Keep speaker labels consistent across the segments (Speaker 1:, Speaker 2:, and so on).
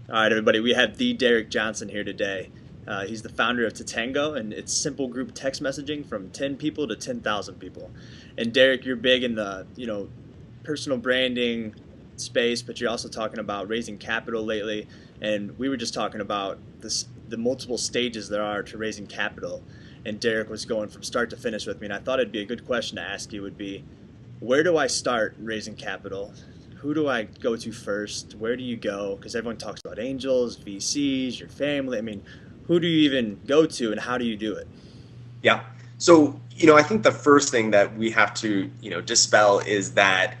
Speaker 1: All right, everybody, we have the Derek Johnson here today. He's the founder of Tatango, and it's simple group text messaging from 10 people to 10,000 people. And Derek, you're big in the, personal branding space, but you're also talking about raising capital lately. And we were just talking about the multiple stages there are to raising capital. And Derek was going from start to finish with me, and I thought it'd be a good question to ask you would be, where do I start raising capital? Who do I go to first? Where do you go? Because everyone talks about angels, VCs, your family. I mean, who do you even go to and how do you do it?
Speaker 2: Yeah. So, I think the first thing that we have to, dispel is that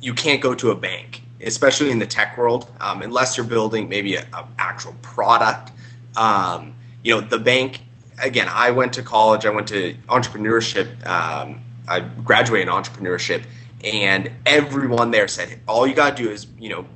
Speaker 2: you can't go to a bank, especially in the tech world, unless you're building maybe a actual product. The bank, again, I went to college, I went to entrepreneurship, I graduated in entrepreneurship, and everyone there said, all you got to do is,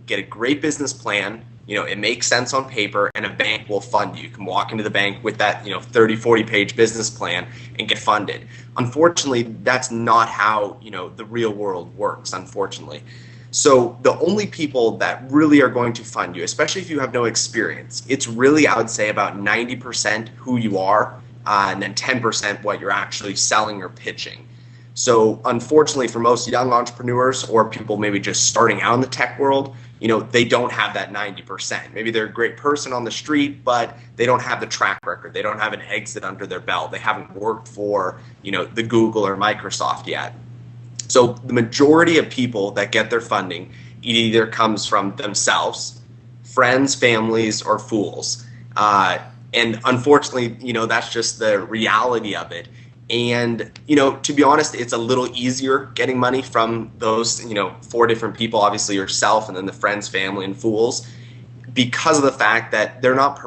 Speaker 2: get a great business plan. It makes sense on paper, and a bank will fund you. You can walk into the bank with that, 30, 40-page business plan and get funded. Unfortunately, that's not how, the real world works, unfortunately. So the only people that really are going to fund you, especially if you have no experience, it's really, I would say, about 90% who you are, and then 10% what you're actually selling or pitching. So unfortunately for most young entrepreneurs or people maybe just starting out in the tech world, they don't have that 90%. Maybe they're a great person on the street, but they don't have the track record. They don't have an exit under their belt. They haven't worked for, the Google or Microsoft yet. So the majority of people that get their funding, it either comes from themselves, friends, families, or fools. And unfortunately, that's just the reality of it. And, to be honest, it's a little easier getting money from those, four different people, obviously yourself and then the friends, family, and fools, because of the fact that they're not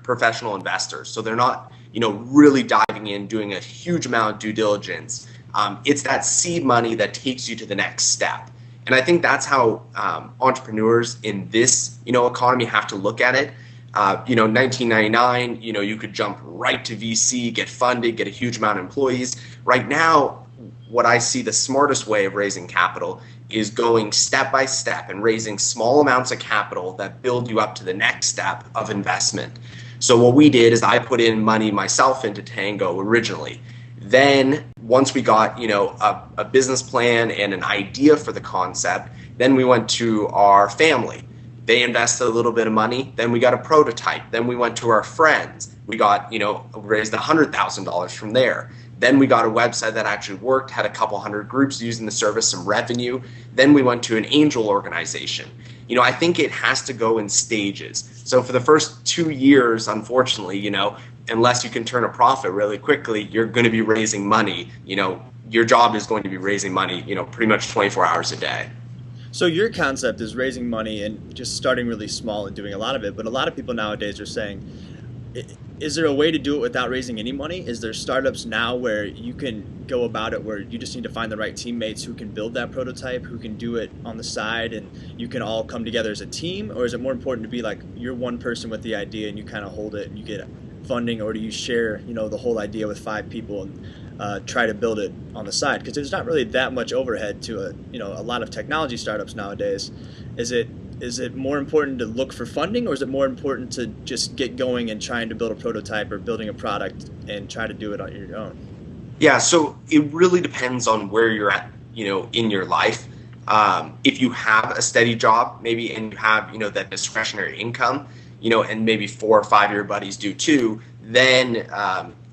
Speaker 2: professional investors. So they're not, really diving in, doing a huge amount of due diligence. It's that seed money that takes you to the next step. And I think that's how entrepreneurs in this, economy have to look at it. 1999, you could jump right to VC, get funded, get a huge amount of employees. Right now, what I see the smartest way of raising capital is going step by step and raising small amounts of capital that build you up to the next step of investment. So what we did is I put in money myself into Tango originally. Then once we got, a business plan and an idea for the concept, then we went to our family. They invested a little bit of money. Then we got a prototype. Then we went to our friends. We got, raised $100,000 from there. Then we got a website that actually worked, had a couple hundred groups using the service, some revenue. Then we went to an angel organization. I think it has to go in stages. So for the first 2 years, unfortunately, unless you can turn a profit really quickly, you're going to be raising money. Your job is going to be raising money, pretty much 24 hours a day.
Speaker 1: So your concept is raising money and just starting really small and doing a lot of it, but a lot of people nowadays are saying, is there a way to do it without raising any money? Is there startups now where you can go about it where you just need to find the right teammates who can build that prototype, who can do it on the side, and you can all come together as a team? Or is it more important to be like you're one person with the idea and you kind of hold it and you get funding, or do you share, the whole idea with five people and try to build it on the side? Because there's not really that much overhead to a lot of technology startups nowadays. Is it more important to look for funding, or is it more important to just get going and trying to build a prototype or building a product and try to do it on your own?
Speaker 2: Yeah, so it really depends on where you're at, in your life. If you have a steady job, maybe, and you have, that discretionary income, and maybe 4 or 5 of your buddies do too, then,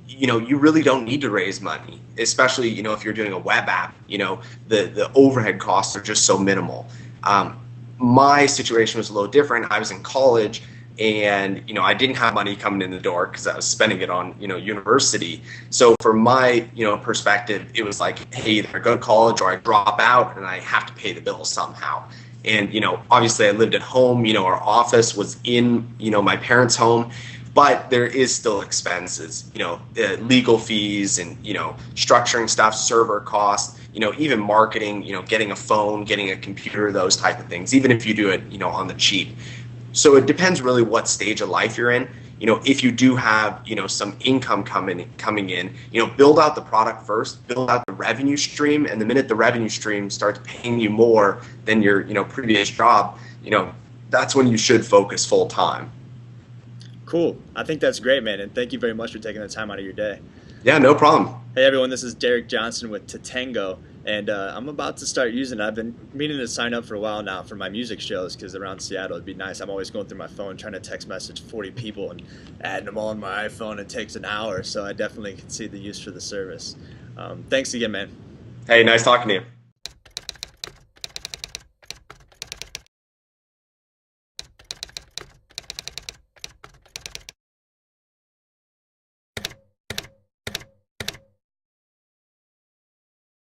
Speaker 2: you really don't need to raise money, especially, if you're doing a web app, the overhead costs are just so minimal. My situation was a little different. I was in college and, I didn't have money coming in the door because I was spending it on, university. So for my, perspective, it was like, hey, either I go to college or I drop out and I have to pay the bills somehow. And, obviously I lived at home, our office was in, my parents' home, but there is still expenses, legal fees and, structuring stuff, server costs, even marketing, getting a phone, getting a computer, those type of things, even if you do it, on the cheap. So it depends really what stage of life you're in. If you do have, some income coming in, build out the product first, build out the revenue stream. And the minute the revenue stream starts paying you more than your, previous job, that's when you should focus full time.
Speaker 1: Cool. I think that's great, man. And thank you very much for taking the time out of your day.
Speaker 2: Yeah, no problem.
Speaker 1: Hey, everyone. This is Derek Johnson with Tatango. And I'm about to start using it. I've been meaning to sign up for a while now for my music shows because around Seattle it'd be nice. I'm always going through my phone trying to text message 40 people and adding them all on my iPhone. It takes an hour, so I definitely can see the use for the service. Thanks again, man.
Speaker 2: Hey, nice talking to you.